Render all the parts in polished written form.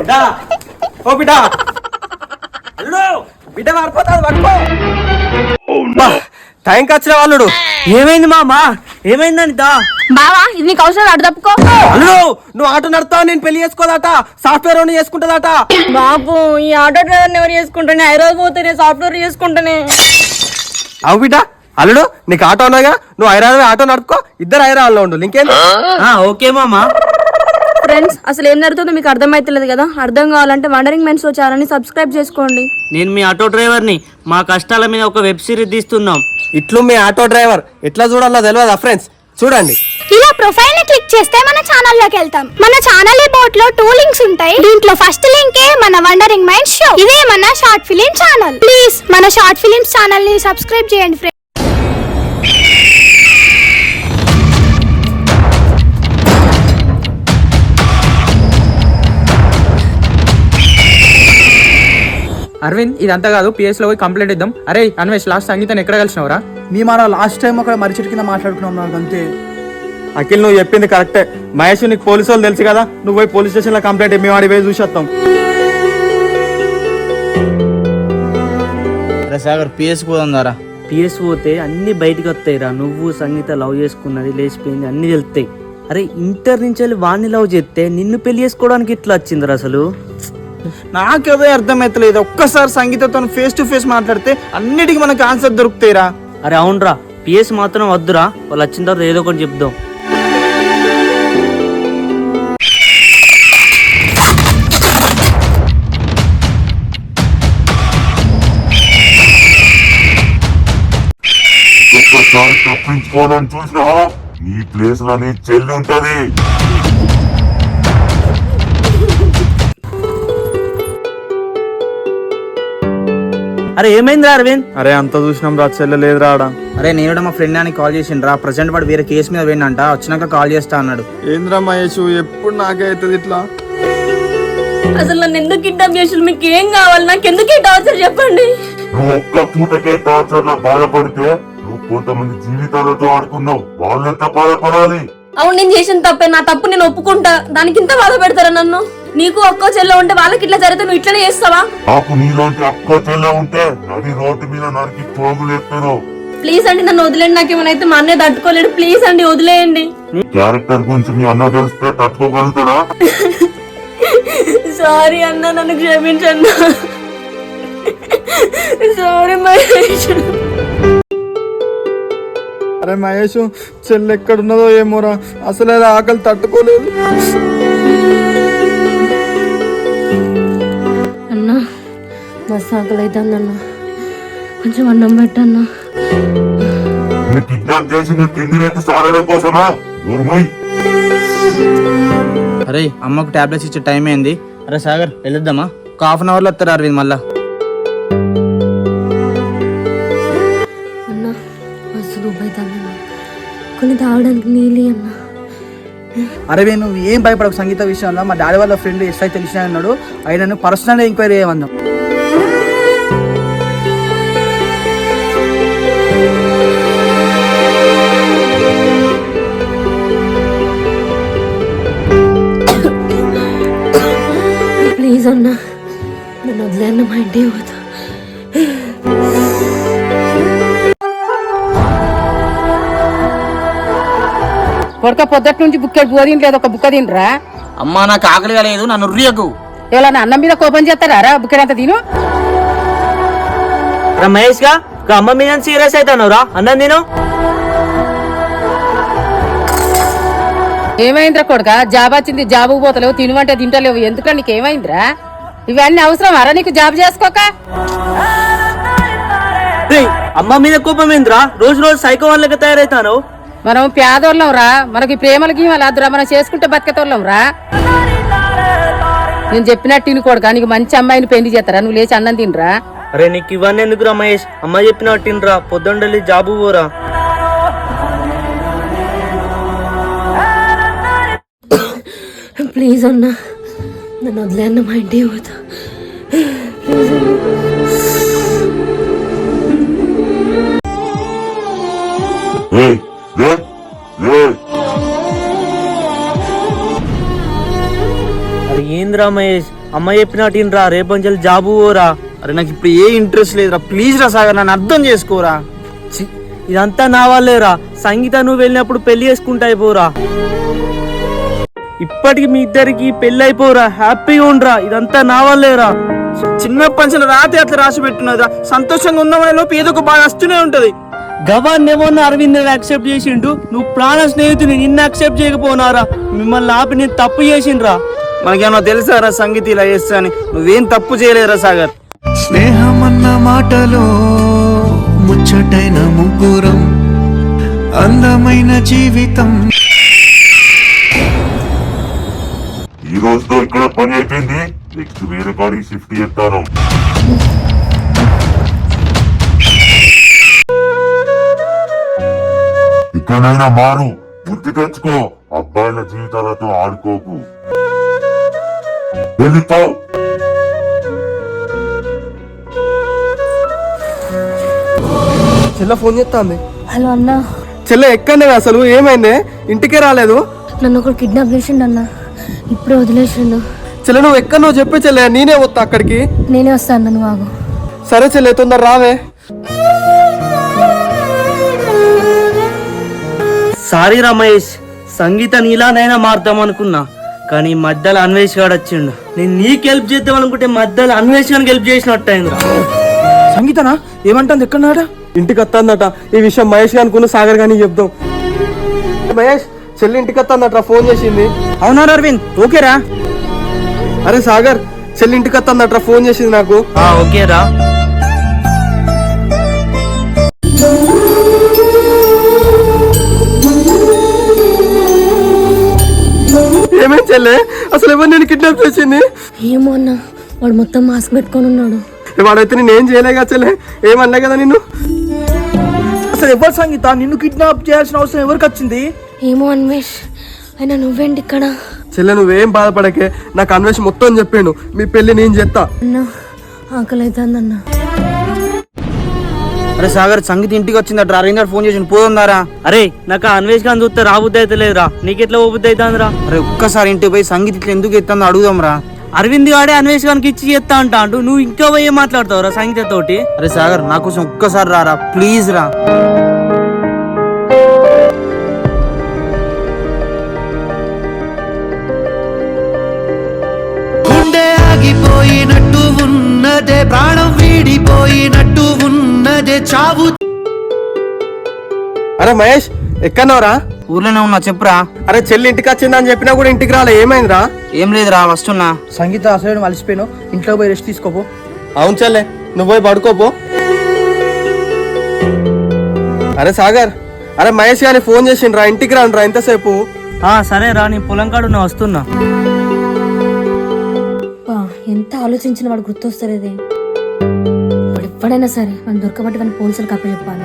బిడ్డా ఓ బిడ్డా అల్లుడు బిడ్డ మారిపోతాడు పట్టుకో టైంకి వచ్చిన వాళ్ళుడు ఏమైంది మామా ఏమైందని బావా ఇది నీకు అవసరం అటు తప్పుకో. అల్లుడు నువ్వు ఆటో నడుతావు నేను పెళ్లి చేసుకోదట సాఫ్ట్వేర్ చేసుకుంటదట. బాబు ఈ ఆటో డ్రైవర్ ఎవరు చేసుకుంటానే హైదరాబాద్ పోతేనే సాఫ్ట్వేర్ చేసుకుంటానే. అవు బిడ్డ అల్లుడు నీకు ఆటో ఉన్నాగా నువ్వు హైదరాబాద్ ఆటో నడుపుకో ఇద్దరు హైదరాబాద్లో ఉండు ఇంకేం. ఓకే మామా. ఫ్రెండ్స్ అసలు ఏం జరుగుతుందో మీకు అర్థమైతలేదు కదా. అర్థం కావాలంటే వండరింగ్ మెన్స్ ఛానల్ని సబ్స్క్రైబ్ చేసుకోండి. నేను మీ ఆటో డ్రైవర్ని. మా కష్టాల మీద ఒక వెబ్ సిరీస్ తీస్తున్నాం. ఇట్లు మీ ఆటో డ్రైవర్ ఎట్లా చూడాలో తెలియదా ఫ్రెండ్స్? చూడండి ఇలా ప్రొఫైల్ ని క్లిక్ చేస్తే మన ఛానల్ లోకి వెళ్తాం. మన ఛానల్ బోట్ లో 2 లింక్స్ ఉంటాయి. దీంట్లో ఫస్ట్ లింక్ మన వండరింగ్ మైండ్ షో. ఇదే మన షార్ట్ ఫిలిం ఛానల్. ప్లీజ్ మన షార్ట్ ఫిలిమ్స్ ఛానల్ ని సబ్స్క్రైబ్ చేయండి ఫ్రెండ్స్. అరవింద్ ఇదంతా కాదు, పిఎస్ లో పోయి కంప్లైంట్ ఇద్దాం. అరే అన్వేష్ లాస్ట్ సంగీతాన్ని ఎక్కడ కలిసినవరా? మీ మన లాస్ట్ టైం ఒక మరిచెట్టు కింద మాట్లాడుకున్నాం నాకు అంతే. అఖిల్ నువ్వు చెప్పింది కరెక్టే. మహేష్ నీకు పోలీసు వాళ్ళు తెలుసు కదా, నువ్వు పోయి పోలీస్ స్టేషన్ లో కంప్లైంట్ మేము ఆడి పోయి చూసేస్తాం. అరే సాగర్ పిఎస్ పోదారా. పిఎస్ పోతే అన్ని బయటకు వస్తాయిరా. నువ్వు సంగీత లవ్ చేసుకున్నది లేచిపోయింది అన్ని వెళ్తాయి. అరే ఇంటర్ నుంచి వెళ్ళి వాడిని లవ్ చేస్తే నిన్ను పెళ్లి చేసుకోవడానికి ఇట్లా వచ్చిందిరా అసలు. నాకేదో అర్థమైతలేదు. ఒక్కసారి సంగీతతో ఫేస్ టు ఫేస్ మాట్లాడితే అన్నిటికీ మనకు ఆన్సర్ దొరుకుతాయిరా. అరే అవునరా, పిఎస్ మాత్రం వద్దురా. వాళ్ళు వచ్చిన తర్వాత ఏదో ఒకటి చెప్దాం. ఒక్కసారి తప్పించుకోవాలని చూసినా నీ ప్లేస్ లో నీ చెల్లి ఉంటది. అరే ఏమైందిరా అరవింద్? అరే అంత చూసినాం రా, చెల్లె లేదు రాడా. అరే నేను మా ఫ్రెండ్ అని కాల్ చేసిండ్రా. ప్రజెంట్ వాడు వేరే కేసు మీద పోయిందంట, వచ్చినాక కాల్ చేస్తా అన్నాడు. ఏంద్రా మహేష్ ఎప్పుడు నాకే అవుతుంది ఇట్లా? అసలు నన్ను ఎందుకు కిడ్నాప్ చేసి మీకు ఏం కావాలి? నాకు ఎందుకు ఈ టార్చర్ చెప్పండి. నువ్వు ఒక్క పూటకే టార్చర్ లో బాధపడితే నువ్వు కొంతమంది జీవితాలతో ఆడుకున్నావు. వాళ్ళంతా బాధపడాలి. అవును నేను చేసిన తప్పే, నా తప్పు నేను ఒప్పుకుంటా. దానికి ఇంత బాధ పెడతారా నన్ను? నీకు ఒక్కో చెల్ల ఉంటే వాళ్ళకి ఇట్లా జరిగితే నువ్వు ఇట్లనే చేస్తావా? నాకు నీలాంటి అక్క చెల్ల ఉంటే నది రోడ్డు మీద నరికి పోగులేస్తాను. ప్లీజ్ అండి నన్ను వదిలేండి. నాకు ఏమైనా మా అన్నయ్య తట్టుకోలేడు. ప్లీజ్ అండి వదిలేయండి. క్యారెక్టర్ గురించి మీ అన్న తెలిస్తే తట్టుకోగలుగుతాడా? సారీ అన్న, నన్ను క్షమించండి. సారీ మహేష్. అరే మహేష్ చెల్లె ఎక్కడున్నదో ఏమోరా, అసలు అది ఆకలి తట్టుకోలేదు. అన్నా మస్తు ఆకలి అవుతుంది అన్న, కొంచెం అన్నం పెట్టన్నా. కిడ్నాప్ చేసి తిండి రేటు సారడం కోసమా? అరే అమ్మకు టాబ్లెట్స్ ఇచ్చే టైం అయింది. అరే సాగర్ వెళ్ళొద్దామా? ఒక హాఫ్ అన్ అవర్ లో వస్తారు అరవింద్ మళ్ళా. అన్నా మస్తు దూపైతుందన్నా, కొన్ని తాగడానికి నీళ్ళు అన్నా. అరే నువ్వు ఏం భయపడకు. సంగీత విషయంలో మా డాడీ వాళ్ళ ఫ్రెండ్ ఎస్ఐ తెలిసిన అన్నాడు. ఆయన పర్సనల్ ఎంక్వైరీ చేయమందాం. ప్లీజ్ అన్నా నన్ను వదిలేన్న, మా ఇంటికి పోతా. కొడుక పొద్దుటి నుంచి బుక్కెడు పోదింది లేదు, ఒక బుక్క తినరా? అమ్మా నాకు ఆకలిగా లేదు, నన్ను రుయ్యకు. ఎవరన్నా అన్నం మీద కోపం చేస్తారా? బుక్కెడంతా తిను. మహేష్ గా అమ్మ మీద సీరియస్ అవుతాను రా. అన్నం నేను ఏమైందిరా కొడుక? జాబ్ వచ్చింది, జాబుకు పోతలేవు, తినమంటే తింటలేవు. ఎందుకంటే నీకు ఏమైందిరా? ఇవన్నీ అవసరం అరా నీకు జాబ్ చేసుకోక? అమ్మ మీద కోపం ఏంద్రా? రోజు రోజు సైకో వాళ్ళకి తయారైతాను. మనం పేదోళ్ళం రా, మనకి ప్రేమలకి వాళ్ళద్దురా, మనం చేసుకుంటే బతికేతోళ్ళం రా. నేను చెప్పినట్టు తిని కొడుక, నీకు మంచి అమ్మాయిని పెళ్లి చేస్తారా? నువ్వు లేచి అన్నం తినరా? అరే నీకు ఇవన్నీ ఎందుకురా మహేష్? అమ్మ చెప్పినట్టు తినరా, పొద్దుండలి జాబు పోరా. ప్లీజ్ అన్నా నన్ను వదిలేన్న, మా ఇంటికి పోతా. అరే ఏంద్రా మహేష్ అమ్మ చెప్పినట్టు రా రేపంచెల్ జాబు పోరా. అరే నాకు ఇప్పుడు ఏ ఇంట్రెస్ట్ లేదురా, ప్లీజ్ రా సాగర్, నన్ను అర్థం చేసుకోరా. ఛీ, ఇదంతా నా వాళ్ళేరా. సంగీత నువ్వు వెళ్ళినప్పుడు పెళ్లి చేసుకుంటా అయిపోరా. ఇప్పటికి మీ ఇద్దరికి పెళ్లి అయిపోరా, హ్యాపీగా ఉండరా. ఇదంతా నా వాళ్ళేరా. చిన్నప్పటి నుంచి రాత్రి అట్లా రాసి పెట్టున్నదిరా, సంతోషంగా ఉన్నామనే లోపు ఏదో ఒక బాగా వస్తూనే ఉంటది. గవాన్నేమన్నా అరవింద్ యాక్సెప్ట్ చేసిండు, నువ్వు ప్రాణ స్నేహితుని నిన్ను యాక్సెప్ట్ చేయకపోనారా. మిమ్మల్ని ఆపి నేను తప్పు చేసిండ్రా. మనకేమన్నా తెలుసారా సంగీత ఇలా చేస్తా అని? నువ్వేం తప్పు చేయలేదురా సాగర్. స్నేహమన్న మాటలో ముచ్చటైన ముగ్గురం, అందమైన జీవితం. ఈ రోజుతో ఇక్కడ పని అయిపోయింది. నెక్స్ట్ వేరే కాడికి షిఫ్ట్ చేస్తాను. ఇక్కడైనా మారు, బుద్ధి తెచ్చుకో. అబ్బాయిల జీవితాలతో ఆడుకోకు. వెళ్ళిపో. చెల్ల ఫోన్ చేస్తాంది. హలో అన్నా, చెల్ల ఎక్కడనే అసలు ఏమైంది? ఇంటికే రాలేదు. నన్ను ఒకడు కిడ్నాప్ చేసిండు అన్న, ఇప్పుడే వదిలేసిండు. చెల్ల నువ్వు ఎక్కడ నువ్వు చెప్పే చెల్లె, నేనే వస్తా అక్కడికి. నేనే వస్తాను, నువ్వు ఆగు. సరే చెల్లె, తొందర రావే. సారీ రమేష్, సంగీత నీలానైనా మారుతాం అనుకున్నా, కానీ మధ్యలో అన్వేష్ గాడు వచ్చిండు. నేను నీకు హెల్ప్ చేద్దాం అనుకుంటే మధ్యలో అన్వేష్ గానికి హెల్ప్ చేసినట్టు అయింది. సంగీతనా ఏమంటుంది? ఎక్కడన్నాడా? ఇంటికి వస్తాందట. ఈ విషయం మహేష్ గానుకున్న సాగర్ గాని చెప్దాం. మహేష్, చెల్లి ఇంటికి వస్తాందట, ఫోన్ చేసింది. అవునా అరవింద్? ఓకేరా. అరే సాగర్, చెల్లి ఇంటికి వస్తాందట, ఫోన్ చేసింది నాకు. ఓకేరా. ఏమేం చెల్లె, అసలు ఎవరు నేను కిడ్నాప్ చేసింది? ఏమో అన్న, వాడు మొత్తం మాస్క్ పెట్టుకొని ఉన్నాడు. వాడైతే నేనేం చేయలేగా చెల్లె, ఏమన్నా కదా నిన్ను. అసలు ఎవరు సంగీత? నిన్ను కిడ్నాప్ చేయాల్సిన అవసరం ఎవరికి వచ్చింది? ఏమో అన్వేష్, అయినా నువ్వేంటి ఇక్కడ? చెల్లె నువ్వేం బాధపడకే, నాకు అన్వేష్ మొత్తం చెప్పాను. మీ పెళ్లి నేను చేస్తా. అన్న ఆకలి అవుతుందన్న. అరే సాగర్, సంగీత ఇంటికి వచ్చిందట, అరవింద్ గారు ఫోన్ చేసి పోతుందారా? అరే నాకు ఆ అన్వేష్ గాని చూస్తే రాబుద్ది అయితే లేదురా. నీకెట్లా ఓబుద్ది అవుతుందిరా? అరే ఒక్కసారి ఇంటికి పోయి సంగీత ఇట్లా ఎందుకు ఎత్తుందో అడుగుదాం రా. అరవింద్ గాడే అన్వేష్ గానికి ఇచ్చి చేస్తా అంటూ నువ్వు ఇంకా పోయి ఏం మాట్లాడతావురా సంగీత తోటి? అరే సాగర్, నా కోసం ఒక్కసారి రారా ప్లీజ్ రా. గుండె ఆగిపోయినట్టు ఉన్నదే, ప్రాణం వీడిపోయినట్టు ఉన్నదే, చావు. అరే మహేష్, ఎక్కడన్నావురా? ఊర్లోనే ఉన్నా, చెప్పురా. అరే చెల్లి ఇంటికి వచ్చిందని చెప్పినా కూడా ఇంటికి రాలే, ఏమైందిరా? ఏం లేదురా, వస్తున్నా. సంగీత అసలు అలసిపోయాను, ఇంట్లో పోయి రెస్ట్ తీసుకోపో. అవును చెల్లె, నువ్వు పోయి పడుకోపో. అరే సాగర్, అరే మహేష్ గాని ఫోన్ చేసిండ్రా, ఇంటికి రాండ్రా ఎంతసేపు. సరే రా, నీ పొలం కాడు నా వస్తున్నా. ఎంత ఆలోచించిన వాడు గుర్తొస్తలేదే. వాడు ఎప్పుడైనా సరే మనం దొరకబట్టి మన పోలీసులకు అప్పచెప్పాలి.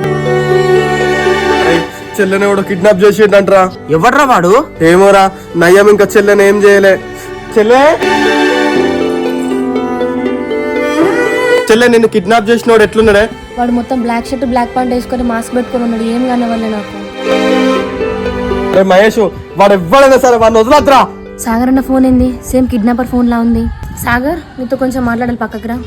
చెల్లెని ఎవడో కిడ్నాప్ చేసిండంట్రా. ఎవడ్రా వాడు? ఏమోరా, నయ్యం ఇంకా చెల్లెని ఏం చేయలే. చెల్లె చెల్లె నిన్ను కిడ్నాప్ చేసినోడు ఎట్లున్నాడే? వాడు మొత్తం బ్లాక్ షర్ట్ బ్లాక్ ప్యాంట్ వేసుకొని మాస్క్ పెట్టుకొని ఉన్నాడు. ఏం కానివ్వలే నాకు. అరే మహేష్, వాడు ఎవ్వడైనా సరే వాడిని వదలద్రా. సాగర్ అన్న ఫోన్ ఏంది? సేమ్ కిడ్నాపర్ ఫోన్ లా ఉంది. సాగర్, నీతో కొంచెం మాట్లాడాలి, పక్కకు రా.